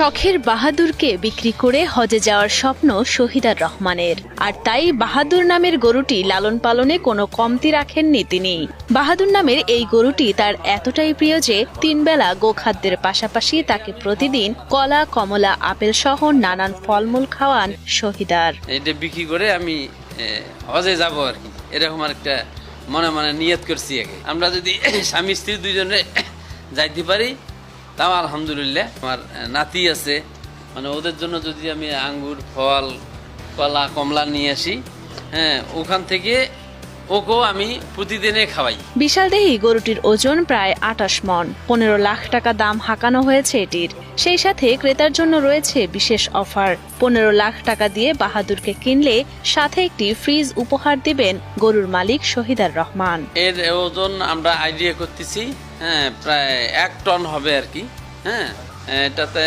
শখের বাহাদুরকে বিক্রি করে হজে যাওয়ার স্বপ্ন শহীদার রহমানের, আর তাই বাহাদুর নামের গরুটি লালন পালনে কোনো কমতি রাখেননি তিনি। বাহাদুর নামের এই গরুটি তার এতটাই প্রিয় যে 3 বেলা গোখাদ্যের পাশাপাশি তাকে প্রতিদিন কলা, কমলা, আপেল সহ নানান ফলমূল খাওয়ান শহীদার। এটা বিক্রি করে আমি হজে যাব আর কি, এরকম একটা মনে মনে নিয়ত করছি। আগে আমরা যদি স্বামী স্ত্রী দুইজনে যাইতে পারি তাও আলহামদুলিল্লাহ। আমার নাতি আছে, মানে ওদের জন্য যদি আমি আঙ্গুর, ফল, কলা, কমলা নিয়ে আসি, হ্যাঁ, ওখান থেকে ওকেও আমি প্রতিদিনে খাওয়াই। বিশালদেহী গরুটির ওজন প্রায় 28 মণ। 15 লাখ টাকা দাম হাঁকানো হয়েছে এটির। সেই সাথে ক্রেতার জন্য রয়েছে বিশেষ অফার। 15 লাখ টাকা দিয়ে বাহাদুরকে কিনলে সাথে একটি ফ্রিজ উপহার দিবেন গরুর মালিক শহীদার রহমান। এর ওজন আমরা আইডিয়া করতেছি, হ্যাঁ, প্রায় 1 টন হবে আর কি। হ্যাঁ, এটাতে